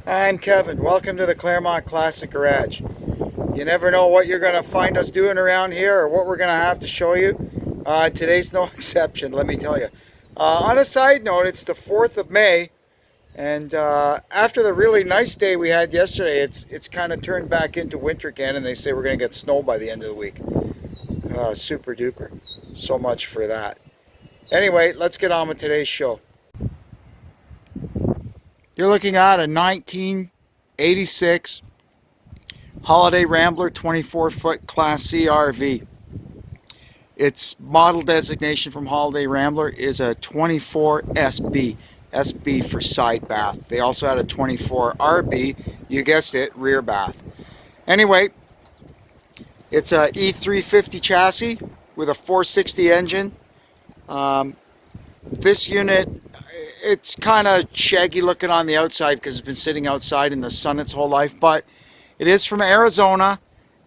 I'm Kevin. Welcome to the Claremont Classic Garage. You never know what you're going to find us doing around here or what we're going to have to show you. Today's no exception, let me tell you. On a side note, it's the 4th of May, and after the really nice day we had yesterday, it's kind of turned back into winter again, and they say we're going to get snow by the end of the week. Super duper. So much for that. Anyway, let's get on with today's show. You're looking at a 1986 Holiday Rambler 24-foot Class C RV. Its model designation from Holiday Rambler is a 24 SB. SB for side bath. They also had a 24 RB, you guessed it, rear bath. Anyway, it's a E350 chassis with a 460 engine. This unit, it's kind of shaggy looking on the outside because it's been sitting outside in the sun its whole life, but it is from Arizona.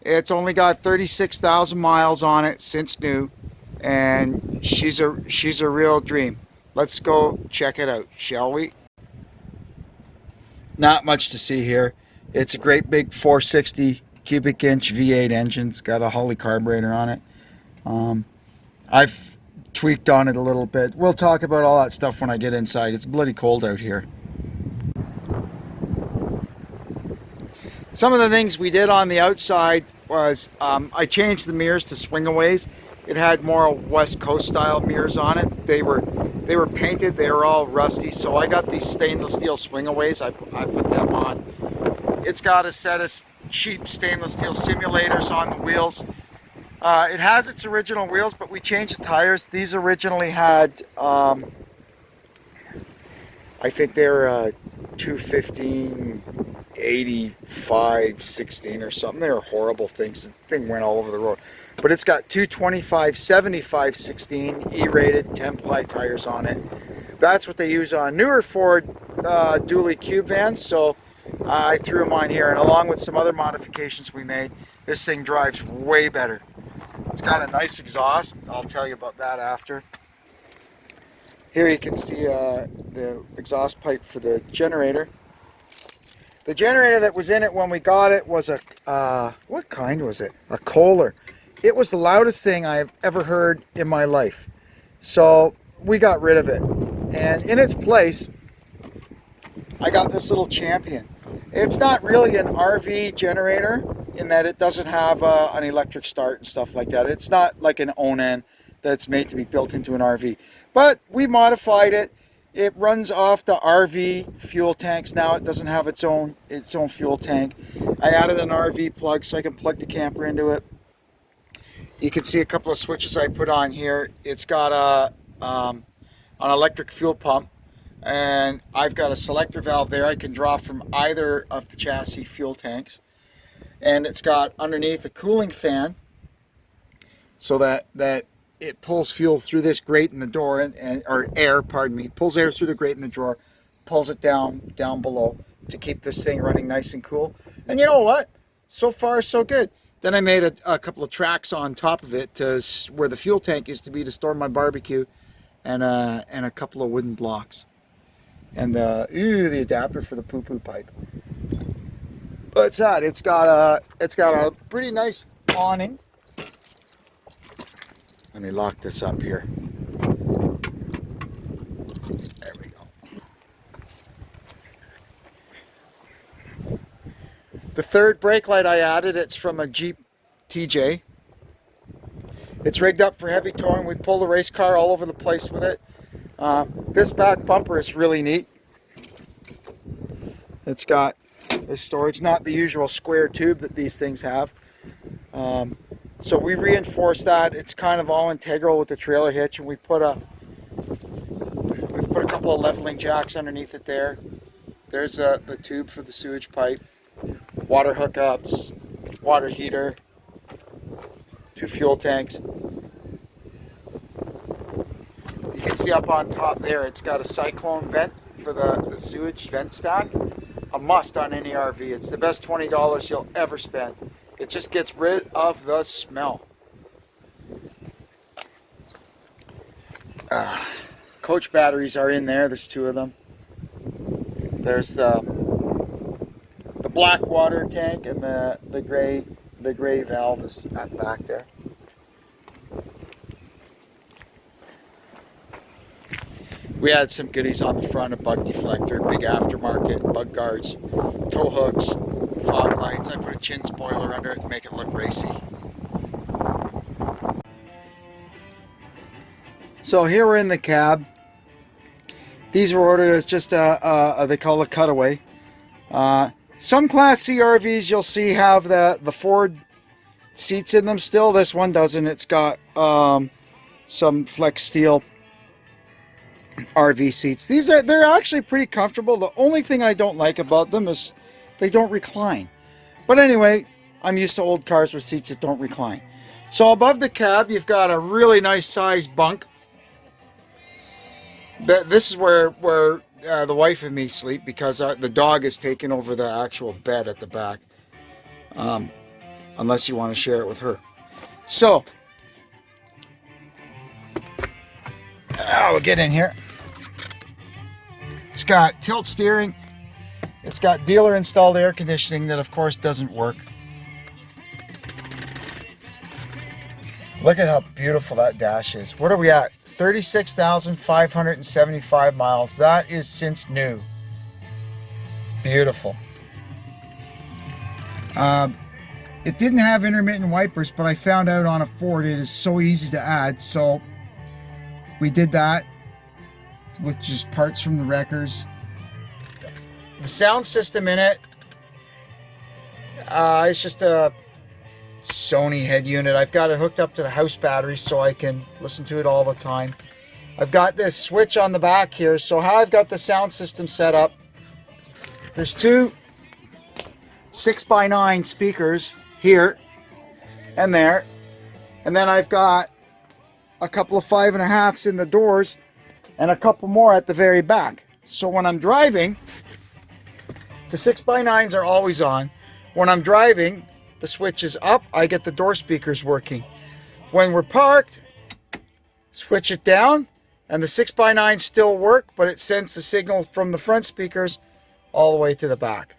It's only got 36,000 miles on it since new, and she's a real dream. Let's go check it out, shall we? Not much to see here. It's a great big 460 cubic inch V8 engine. It's got a Holley carburetor on it. I've tweaked on it a little bit. We'll talk about all that stuff when I get inside. It's bloody cold out here. Some of the things we did on the outside was I changed the mirrors to swingaways. It had more West Coast style mirrors on it. They were painted. They were all rusty, so I got these stainless steel swingaways. I put them on. It's got a set of cheap stainless steel simulators on the wheels. It has its original wheels, but we changed the tires. These originally had, I think they were 215, 85, 16 or something. They were horrible things. The thing went all over the road. But it's got 225, 75, 16 E-rated 10-ply tires on it. That's what they use on newer Ford dually cube vans, so I threw them on here. And along with some other modifications we made, this thing drives way better. It's got a nice exhaust. I'll tell you about that after. Here you can see the exhaust pipe for the generator. The generator that was in it when we got it was a, what kind was it? A Kohler. It was the loudest thing I have ever heard in my life. So we got rid of it. And in its place, I got this little Champion. It's not really an RV generator in that it doesn't have an electric start and stuff like that. It's not like an Onan that's made to be built into an RV. But we modified it. It runs off the RV fuel tanks now. It doesn't have its own fuel tank. I added an RV plug so I can plug the camper into it. You can see a couple of switches I put on here. It's got an electric fuel pump, and I've got a selector valve there I can draw from either of the chassis fuel tanks. And it's got underneath a cooling fan so that it pulls fuel through this grate in the door, or air, pardon me, pulls air through the grate in the drawer, pulls it down below to keep this thing running nice and cool. And you know what? So far, so good. Then I made a couple of tracks on top of it to where the fuel tank used to be to store my barbecue, and a couple of wooden blocks, and the adapter for the poo-poo pipe. But it's that. It's got a pretty nice awning. Let me lock this up here. There we go. The third brake light I added, it's from a Jeep TJ. It's rigged up for heavy towing. We pull the race car all over the place with it. This back bumper is really neat. It's got this storage, not the usual square tube that these things have. So we reinforced that. It's kind of all integral with the trailer hitch, and we put a couple of leveling jacks underneath it there. There's the tube for the sewage pipe, water hookups, water heater, 2 fuel tanks. You can see up on top there, it's got a cyclone vent for the sewage vent stack. A must on any RV. It's the best $20 you'll ever spend. It just gets rid of the smell. Coach batteries are in there. There's 2 of them. There's the the black water tank, and the gray valve is at the back there. We had some goodies on the front, a bug deflector, big aftermarket, bug guards, tow hooks, fog lights. I put a chin spoiler under it to make it look racy. So here we're in the cab. These were ordered as just they call it a cutaway. Some Class C RVs you'll see have the Ford seats in them still. This one doesn't. It's got some flex steel RV seats. They're actually pretty comfortable. The only thing I don't like about them is they don't recline. But anyway, I'm used to old cars with seats that don't recline. So above the cab, you've got a really nice sized bunk. This is where the wife and me sleep, because the dog is taking over the actual bed at the back. Unless you want to share it with her. So, we'll get in here. It's got tilt steering. It's got dealer installed air conditioning that of course doesn't work. Look at how beautiful that dash is. What are we at? 36,575 miles. That is since new. Beautiful. It didn't have intermittent wipers, but I found out on a Ford it is so easy to add, so we did that with just parts from the wreckers. The sound system in it, it's just a Sony head unit. I've got it hooked up to the house battery so I can listen to it all the time. I've got this switch on the back here. So how I've got the sound system set up, there's two 6x9 speakers here and there, and then I've got a couple of 5.5s in the doors and a couple more at the very back. So when I'm driving, the 6x9s are always on. When I'm driving, the switch is up, I get the door speakers working. When we're parked, switch it down, and the 6x9s still work, but it sends the signal from the front speakers all the way to the back.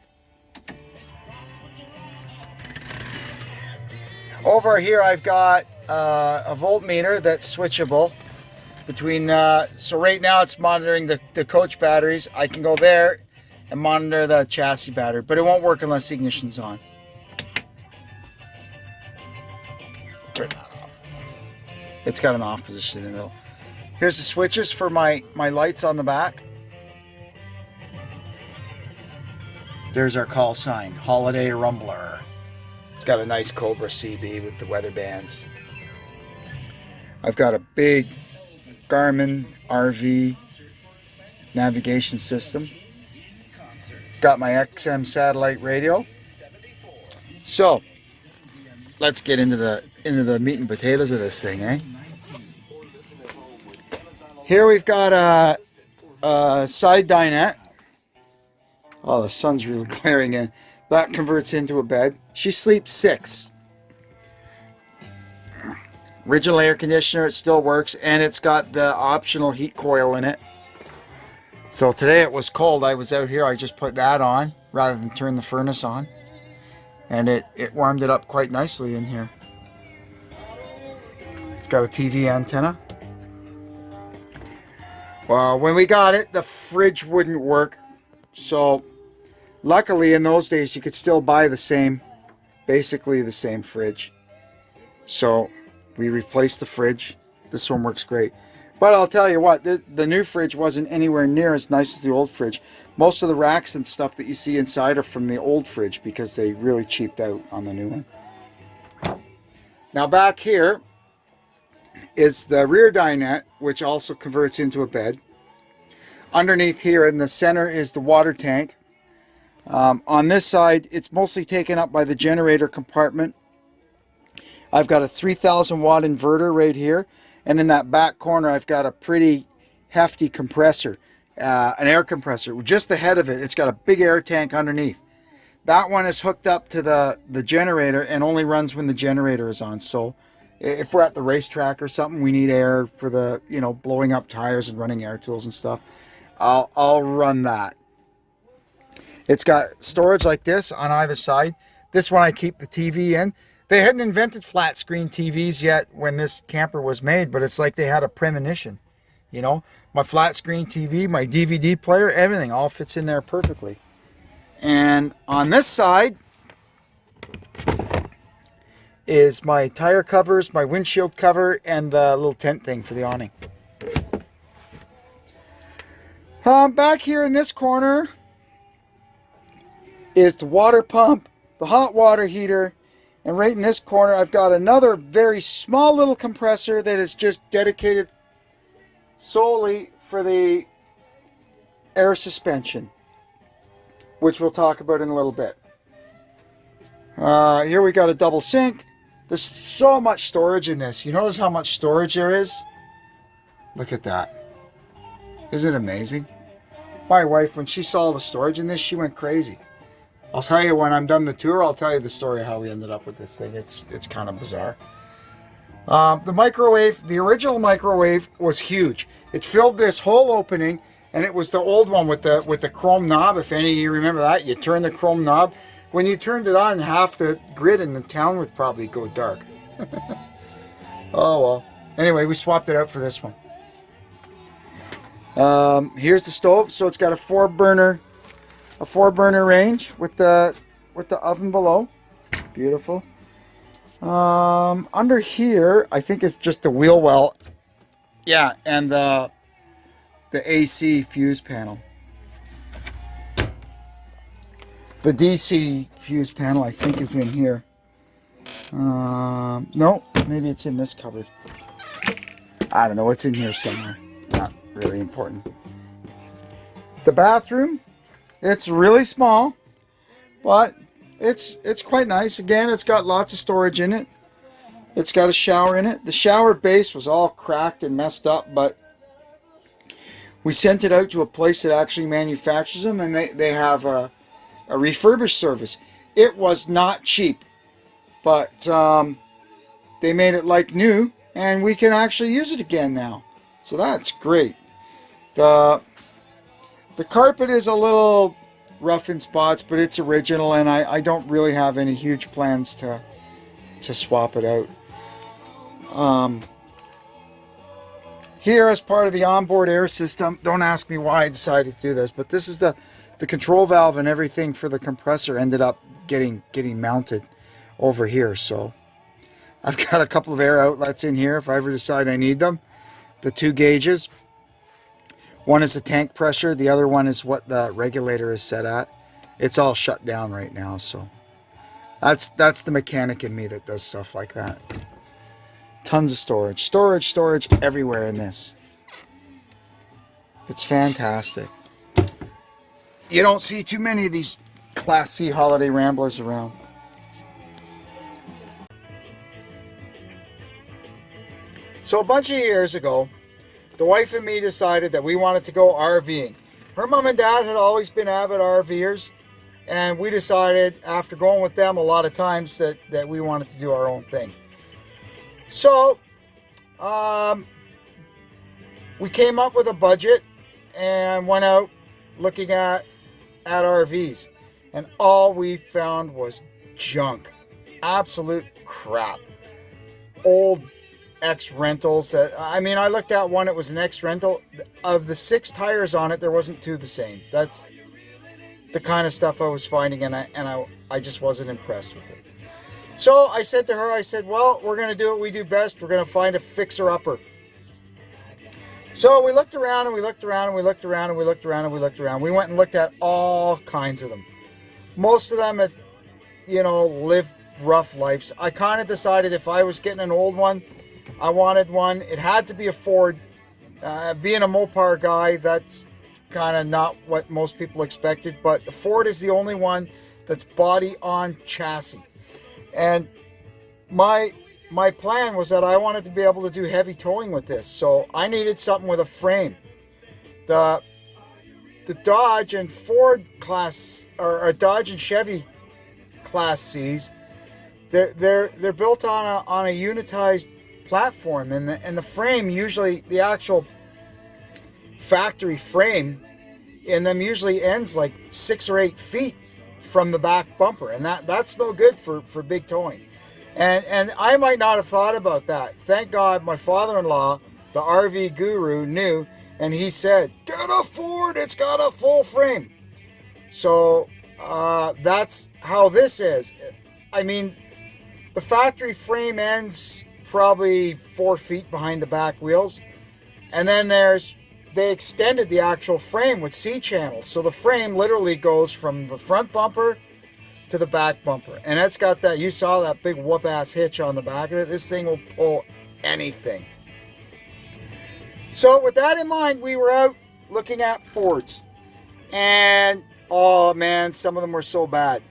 Over here I've got a voltmeter that's switchable between, so right now it's monitoring the coach batteries. I can go there and monitor the chassis battery, but it won't work unless the ignition's on. Turn that off. It's got an off position in the middle. Here's the switches for my lights on the back. There's our call sign, Holiday Rambler. It's got a nice Cobra CB with the weather bands. I've got a big Garmin RV navigation system. Got my XM satellite radio. So let's get into the meat and potatoes of this thing, eh? Here we've got a side dinette. Oh, the sun's really glaring in. That converts into a bed. She sleeps 6. Original air conditioner, it still works, and it's got the optional heat coil in it. So today it was cold. I was out here, I just put that on rather than turn the furnace on. And it warmed it up quite nicely in here. It's got a TV antenna. Well, when we got it, the fridge wouldn't work. So luckily in those days you could still buy basically the same fridge. So we replaced the fridge. This one works great. But I'll tell you what, the new fridge wasn't anywhere near as nice as the old fridge. Most of the racks and stuff that you see inside are from the old fridge because they really cheaped out on the new one. Now back here is the rear dinette, which also converts into a bed. Underneath here in the center is the water tank. On this side, it's mostly taken up by the generator compartment. I've got a 3,000 watt inverter right here. And in that back corner, I've got a pretty hefty compressor, an air compressor. Just the head of it, it's got a big air tank underneath. That one is hooked up to the generator and only runs when the generator is on. So if we're at the racetrack or something, we need air for the, blowing up tires and running air tools and stuff. I'll run that. It's got storage like this on either side. This one I keep the TV in. They hadn't invented flat screen TVs yet when this camper was made, but it's like they had a premonition. You know, my flat screen TV, my DVD player, everything all fits in there perfectly. And on this side is my tire covers, my windshield cover, and the little tent thing for the awning. Back here in this corner is the water pump, the hot water heater, and right in this corner I've got another very small little compressor that is just dedicated solely for the air suspension, which we'll talk about in a little bit. Here we got a double sink. There's so much storage in this. You notice how much storage there is? Look at that. Isn't it amazing? My wife, when she saw the storage in this, she went crazy. I'll tell you when I'm done the tour, I'll tell you the story of how we ended up with this thing. It's kind of bizarre. The microwave, the original microwave was huge. It filled this whole opening, and it was the old one with the chrome knob. If any of you remember that, you turn the chrome knob. When you turned it on, half the grid in the town would probably go dark. Oh well. Anyway, we swapped it out for this one. Here's the stove. So it's got a four burner range with the oven below. Beautiful. Under here, I think it's just the wheel well. Yeah, and the AC fuse panel. The DC fuse panel, I think, is in here. No, maybe it's in this cupboard. I don't know. It's in here somewhere. Not really important. The bathroom, it's really small, but it's quite nice. Again, it's got lots of storage in it. It's got a shower in it. The shower base was all cracked and messed up, but we sent it out to a place that actually manufactures them, and they have a refurbished service. It was not cheap, but they made it like new, and we can actually use it again now. So that's great. The carpet is a little rough in spots, but it's original, and I don't really have any huge plans to swap it out. Here, as part of the onboard air system, don't ask me why I decided to do this, but this is the control valve, and everything for the compressor ended up getting mounted over here. So I've got a couple of air outlets in here if I ever decide I need them. The 2 gauges. One is the tank pressure. The other one is what the regulator is set at. It's all shut down right now, so that's the mechanic in me that does stuff like that. Tons of storage. Storage everywhere in this. It's fantastic. You don't see too many of these Class C holiday Ramblers around. So a bunch of years ago, the wife and me decided that we wanted to go RVing. Her mom and dad had always been avid RVers, and we decided after going with them a lot of times that we wanted to do our own thing. So we came up with a budget and went out looking at RVs, and all we found was junk, absolute crap, old ex-rentals. I mean, I looked at one, it was an ex-rental. Of the 6 tires on it, there wasn't 2 the same. That's the kind of stuff I was finding, and I just wasn't impressed with it. So I said to her, I said, well, we're going to do what we do best. We're going to find a fixer-upper. So we looked around, and we looked around, and we looked around, and we looked around, and we looked around. We went and looked at all kinds of them. Most of them had, lived rough lives. I kind of decided if I was getting an old one, I wanted one. It had to be a Ford. Being a Mopar guy, that's kind of not what most people expected, but the Ford is the only one that's body on chassis. And my plan was that I wanted to be able to do heavy towing with this, so I needed something with a frame. The Dodge and Ford class, or Dodge and Chevy Class C's, they're built on a unitized platform, and the frame, usually the actual factory frame, and them usually ends like 6 or 8 feet from the back bumper, and that's no good for big towing. And I might not have thought about that. Thank God my father-in-law, the RV guru, knew, and he said, "Get a Ford, it's got a full frame." So that's how this is. I mean, the factory frame ends probably 4 feet behind the back wheels, and then they extended the actual frame with C-channels. So the frame literally goes from the front bumper to the back bumper. And it's got that, you saw that big whoop-ass hitch on the back of it. This thing will pull anything. So with that in mind, we were out looking at Fords. And, oh man, some of them were so bad.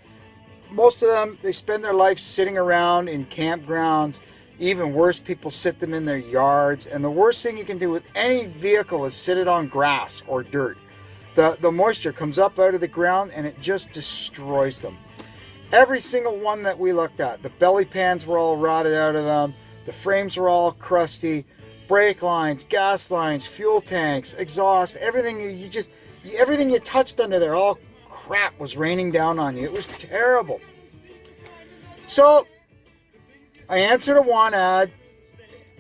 Most of them, they spend their life sitting around in campgrounds. Even worse, people sit them in their yards. And the worst thing you can do with any vehicle is sit it on grass or dirt. The moisture comes up out of the ground and it just destroys them. Every single one that we looked at, the belly pans were all rotted out of them. The frames were all crusty. Brake lines, gas lines, fuel tanks, exhaust, everything everything you touched under there, all crap was raining down on you. It was terrible. So I answered a want ad.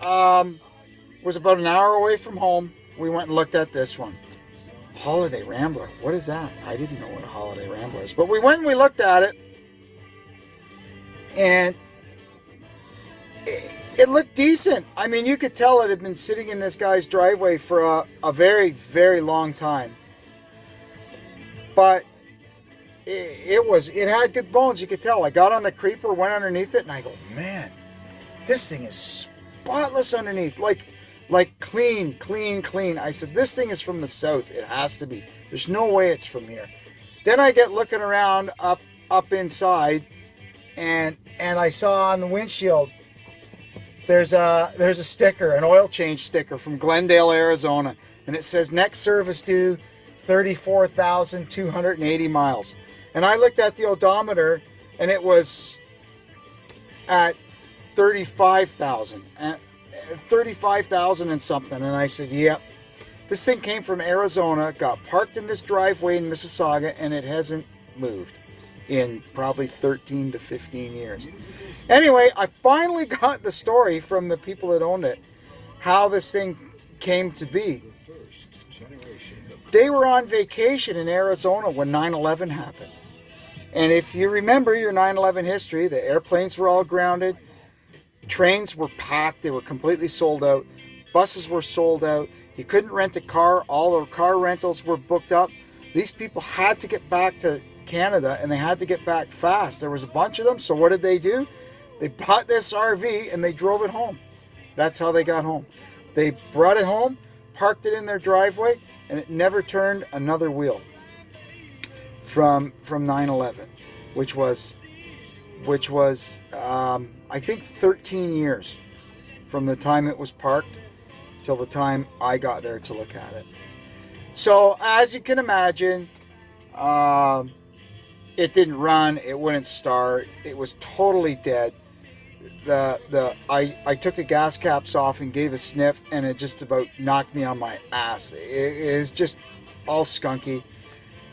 Was about an hour away from home. We went and looked at this one. Holiday Rambler. What is that? I didn't know what a Holiday Rambler is. But we went and we looked at it. And it looked decent. I mean, you could tell it had been sitting in this guy's driveway for a very, very long time. But it had good bones, you could tell. I got on the creeper, went underneath it, and I go, man, this thing is spotless underneath. Like clean. I said, this thing is from the south. It has to be. There's no way it's from here. Then I get looking around up inside, and I saw on the windshield, there's a sticker, an oil change sticker from Glendale, Arizona, and it says next service due 34,280 miles. And I looked at the odometer, and it was at 35,000 and something. And I said, yep, this thing came from Arizona, got parked in this driveway in Mississauga, and it hasn't moved in probably 13 to 15 years. Anyway, I finally got the story from the people that owned it, how this thing came to be. They were on vacation in Arizona when 9/11 happened. And if you remember your 9/11 history, the airplanes were all grounded, trains were packed, they were completely sold out, buses were sold out, you couldn't rent a car, all the car rentals were booked up. These people had to get back to Canada, and they had to get back fast. There was a bunch of them, so what did they do? They bought this RV and they drove it home. That's how they got home. They brought it home, parked it in their driveway, and it never turned another wheel from 9/11, which was I think 13 years from the time it was parked till the time I got there to look at it. So as you can imagine, it didn't run, it wouldn't start, it was totally dead. I took the gas caps off and gave a sniff, and it just about knocked me on my ass. It is just all skunky.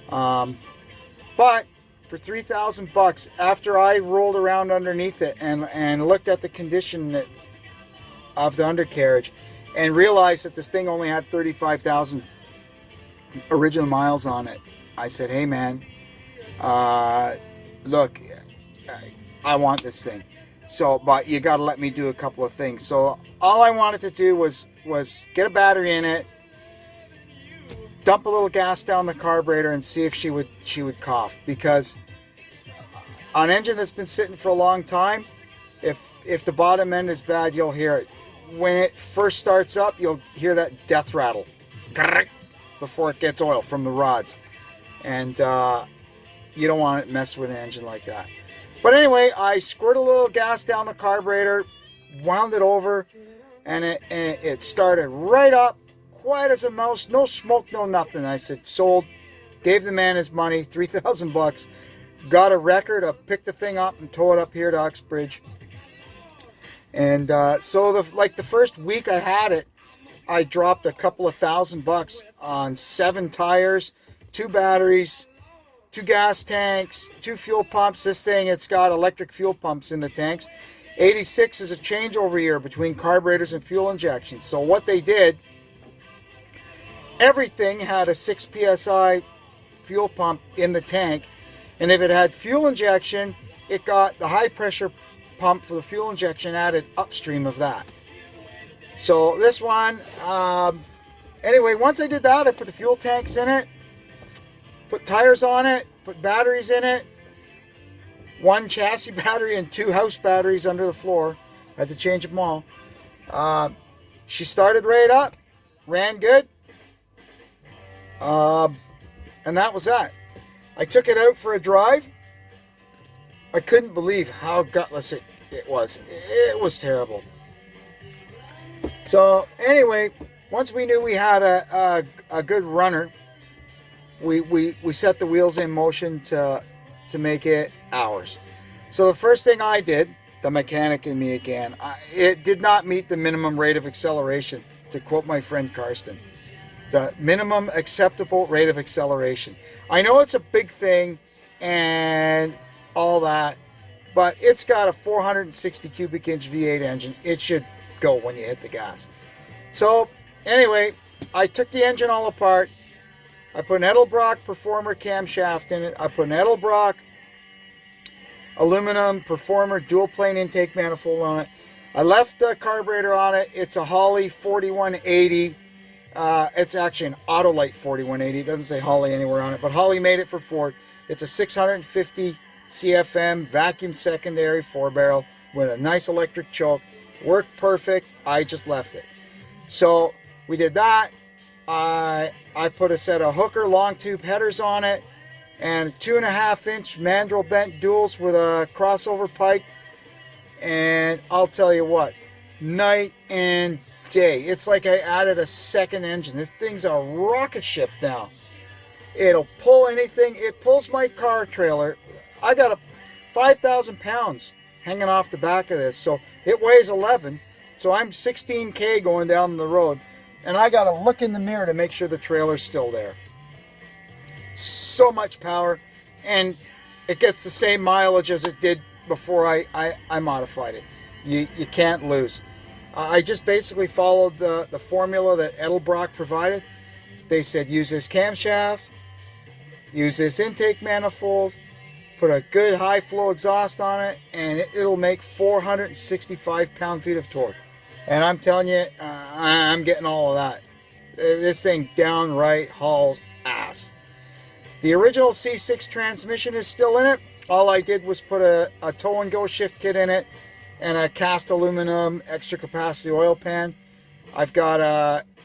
But for $3,000, after I rolled around underneath it and looked at the condition of the undercarriage and realized that this thing only had 35,000 original miles on it, I said, hey man, look, I want this thing. So, but you got to let me do a couple of things. So all I wanted to do was get a battery in it, dump a little gas down the carburetor, and see if she would cough. Because on an engine that's been sitting for a long time, if the bottom end is bad, you'll hear it. When it first starts up, you'll hear that death rattle before it gets oil from the rods, and you don't want to mess with an engine like that. But anyway, I squirted a little gas down the carburetor, wound it over, and it started right up, quiet as a mouse, no smoke, no nothing. I said, sold, gave the man his money, $3,000, got a record, I picked the thing up and towed it up here to Uxbridge. And so the first week I had it, I dropped a couple of $1,000 on 7 tires, 2 batteries, 2 gas tanks, 2 fuel pumps. This thing, it's got electric fuel pumps in the tanks. 86 is a changeover year between carburetors and fuel injections. So what they did, everything had a 6 psi fuel pump in the tank, and if it had fuel injection, it got the high pressure pump for the fuel injection added upstream of that. So this one, anyway, once I did that, I put the fuel tanks in it, put tires on it, put batteries in it, 1 chassis battery and 2 house batteries under the floor. I had to change them all. She started right up, ran good, and that was that. I took it out for a drive. I couldn't believe how gutless it was. It was terrible. So anyway, once we knew we had a good runner, we set the wheels in motion to make it ours. So the first thing I did, the mechanic in me again, it did not meet the minimum rate of acceleration, to quote my friend Karsten. The minimum acceptable rate of acceleration. I know it's a big thing and all that, but it's got a 460 cubic inch V8 engine. It should go when you hit the gas. So anyway, I took the engine all apart. I put an Edelbrock Performer camshaft in it. I put an Edelbrock aluminum Performer dual plane intake manifold on it. I left the carburetor on it. It's a Holley 4180. It's actually an Autolite 4180. It doesn't say Holley anywhere on it, but Holley made it for Ford. It's a 650 CFM vacuum secondary 4-barrel with a nice electric choke. Worked perfect. I just left it. So we did that. I put a set of Hooker long tube headers on it and 2.5-inch mandrel bent duals with a crossover pipe. And I'll tell you what, night and day. It's like I added a second engine. This thing's a rocket ship now. It'll pull anything. It pulls my car trailer. I got a 5,000 pounds hanging off the back of this. So it weighs 11. So I'm 16K going down the road. And I got to look in the mirror to make sure the trailer's still there. So much power. And it gets the same mileage as it did before I modified it. You can't lose. I just basically followed the formula that Edelbrock provided. They said use this camshaft, use this intake manifold, put a good high flow exhaust on it, and it'll make 465 pound-feet of torque. And I'm telling you, I'm getting all of that. This thing downright hauls ass. The original C6 transmission is still in it. All I did was put a tow and go shift kit in it and a cast aluminum extra capacity oil pan. I've got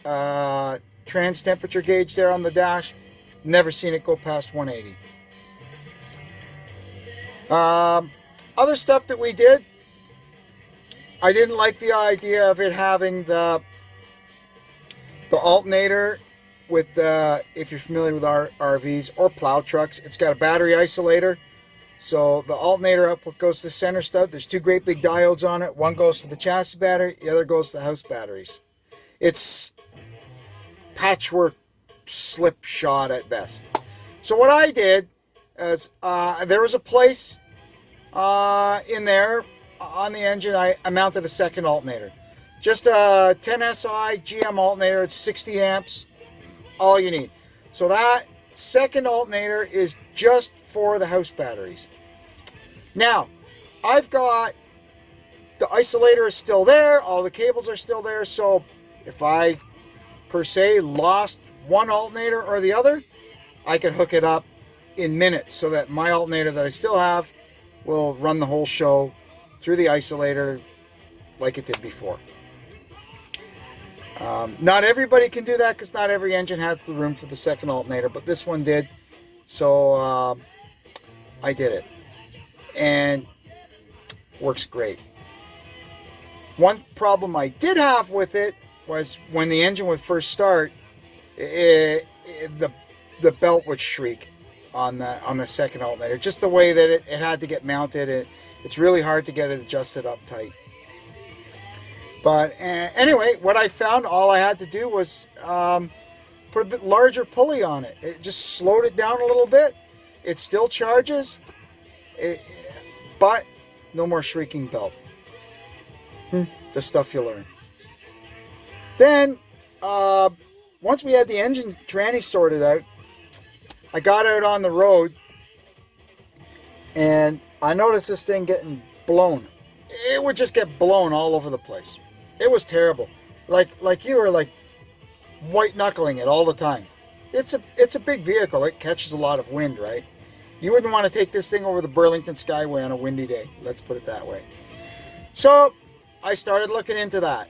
a trans temperature gauge there on the dash. Never seen it go past 180. Other stuff that we did, I didn't like the idea of it having the alternator with the, if you're familiar with RVs or plow trucks, it's got a battery isolator. So the alternator output goes to the center stud. There's 2 great big diodes on it. One goes to the chassis battery, the other goes to the house batteries. It's patchwork slipshod at best. So what I did is there was a place in there on the engine. I mounted a second alternator. Just a 10SI GM alternator. It's 60 amps. All you need. So that second alternator is just for the house batteries. Now, I've got the isolator is still there, all the cables are still there, so if I per se lost one alternator or the other, I can hook it up in minutes so that my alternator that I still have will run the whole show through the isolator like it did before. Not everybody can do that because not every engine has the room for the second alternator, but this one did. So I did it. And works great. One problem I did have with it was when the engine would first start, the belt would shriek on the second alternator. Just the way that it had to get mounted. It's really hard to get it adjusted up tight. But anyway, what I found, all I had to do was put a bit larger pulley on it. It just slowed it down a little bit. It still charges, but no more shrieking belt. The stuff you learn. Then, once we had the engine tranny sorted out, I got out on the road, and I noticed this thing getting blown. It would just get blown all over the place. It was terrible. Like you were like white knuckling it all the time. It's a big vehicle. It catches a lot of wind, right? You wouldn't want to take this thing over the Burlington Skyway on a windy day. Let's put it that way. So I started looking into that.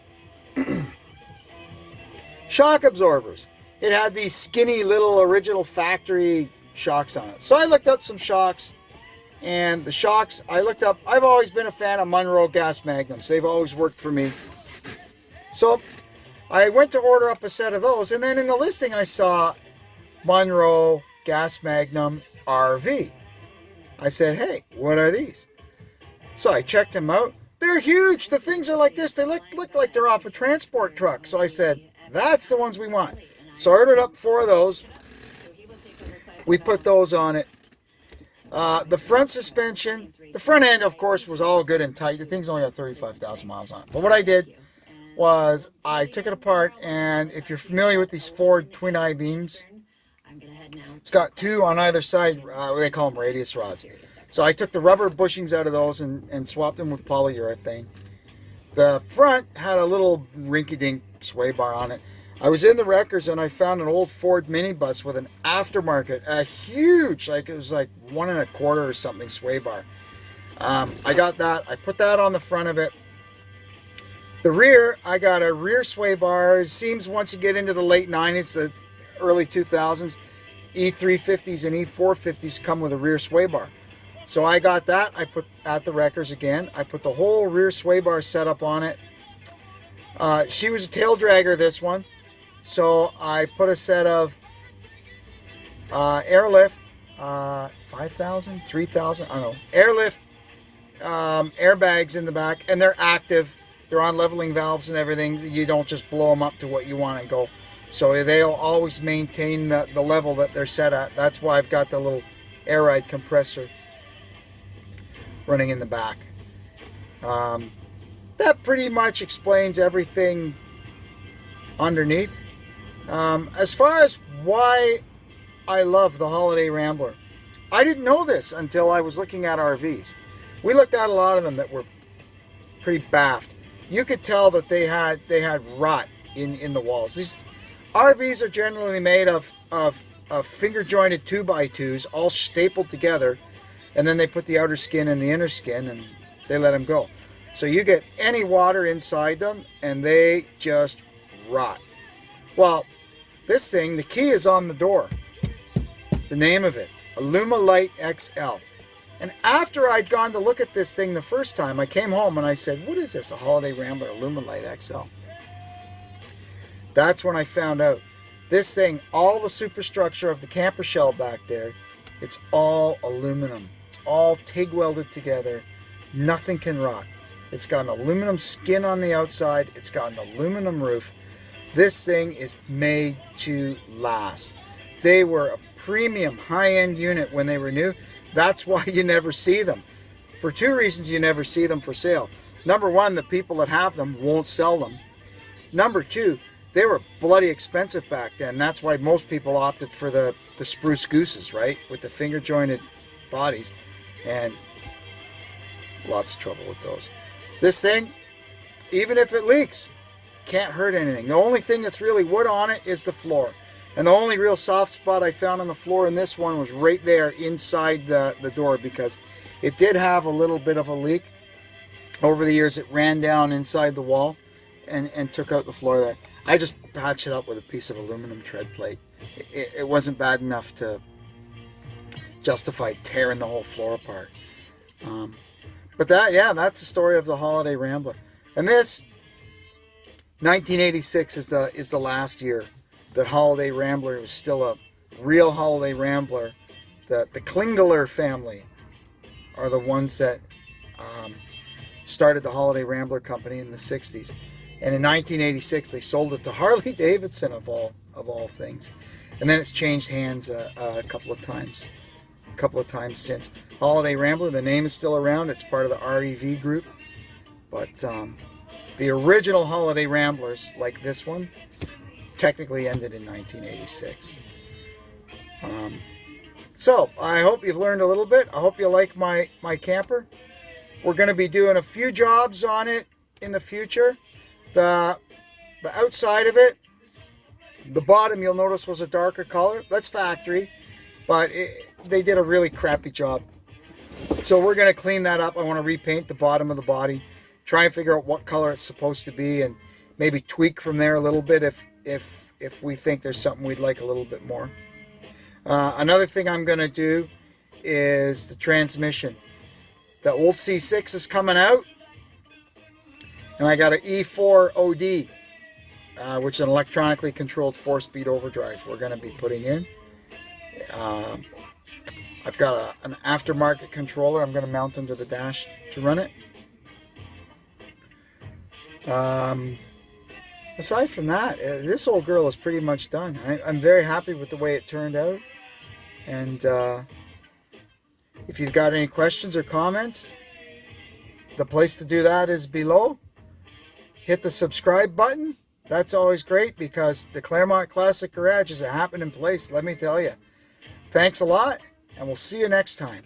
Shock absorbers. It had these skinny little original factory shocks on it. So I looked up some shocks, and the shocks I looked up, I've always been a fan of Monroe gas magnums. They've always worked for me. So I went to order up a set of those, and then in the listing I saw Monroe gas magnum RV. I said, hey, what are these? So I checked them out. They're huge. The things are like this. They look like they're off a transport truck. So I said, that's the ones we want. So I ordered up 4 of those. We put those on it. The front suspension, the front end, of course, was all good and tight. The thing's only got 35,000 miles on it. But what I did was I took it apart, and if you're familiar with these Ford twin I-beams, it's got 2 on either side. They call them radius rods. So I took the rubber bushings out of those and swapped them with polyurethane. The front had a little rinky-dink sway bar on it. I was in the wreckers and I found an old Ford minibus with an aftermarket, a huge, like it was like 1 1/4 or something sway bar. I got that. I put that on the front of it. The rear, I got a rear sway bar. It seems once you get into the late 90s, the early 2000s, E350s and E450s come with a rear sway bar. So I got that. I put at the wreckers again. I put the whole rear sway bar setup on it. She was a tail dragger, this one. So I put a set of airlift, 5,000, 3,000, I don't know, airlift airbags in the back, and they're active. They're on leveling valves and everything. You don't just blow them up to what you want and go. So they'll always maintain the level that they're set at. That's why I've got the little air ride compressor running in the back. That pretty much explains everything underneath. As far as why I love the Holiday Rambler, I didn't know this until I was looking at RVs. We looked at a lot of them that were pretty baffed. You could tell that they had rot in the walls. These RVs are generally made of finger jointed 2x2s all stapled together, and then they put the outer skin and the inner skin and they let them go. So you get any water inside them and they just rot. Well, this thing, the key is on the door. The name of it, Alumilite XL. And after I'd gone to look at this thing the first time, I came home and I said, what is this, a Holiday Rambler Alumilite XL? That's when I found out. This thing, all the superstructure of the camper shell back there, it's all aluminum. It's all TIG welded together. Nothing can rot. It's got an aluminum skin on the outside. It's got an aluminum roof. This thing is made to last. They were a premium high-end unit when they were new. That's why you never see them. For 2 reasons you never see them for sale. Number 1, the people that have them won't sell them. Number 2, they were bloody expensive back then. That's why most people opted for the spruce gooses, right? With the finger jointed bodies. And lots of trouble with those. This thing, even if it leaks, can't hurt anything. The only thing that's really wood on it is the floor. And the only real soft spot I found on the floor in this one was right there inside the door, because it did have a little bit of a leak. Over the years it ran down inside the wall and took out the floor there. I just patched it up with a piece of aluminum tread plate. It wasn't bad enough to justify tearing the whole floor apart. But that's the story of the Holiday Rambler. And this 1986 is the last year that Holiday Rambler was still a real Holiday Rambler. The Klingler family are the ones that started the Holiday Rambler company in the 60s. And in 1986, they sold it to Harley Davidson, of all of all things. And then it's changed hands a couple of times since. Holiday Rambler, the name is still around. It's part of the REV group. But the original Holiday Ramblers, like this one, technically ended in 1986. So I hope you've learned a little bit. I hope you like my camper. We're going to be doing a few jobs on it in the future. The outside of it, the bottom you'll notice was a darker color. That's factory, but they did a really crappy job. So we're going to clean that up. I want to repaint the bottom of the body, try and figure out what color it's supposed to be, and maybe tweak from there a little bit if we think there's something we'd like a little bit more. Another thing I'm going to do is the transmission. The old C6 is coming out, and I got an E4 OD, which is an electronically controlled 4-speed overdrive we're going to be putting in. I've got an aftermarket controller I'm going to mount into the dash to run it. Aside from that, this old girl is pretty much done. I'm very happy with the way it turned out. And if you've got any questions or comments, the place to do that is below. Hit the subscribe button. That's always great because the Claremont Classic Garage is a happening place, let me tell you. Thanks a lot, and we'll see you next time.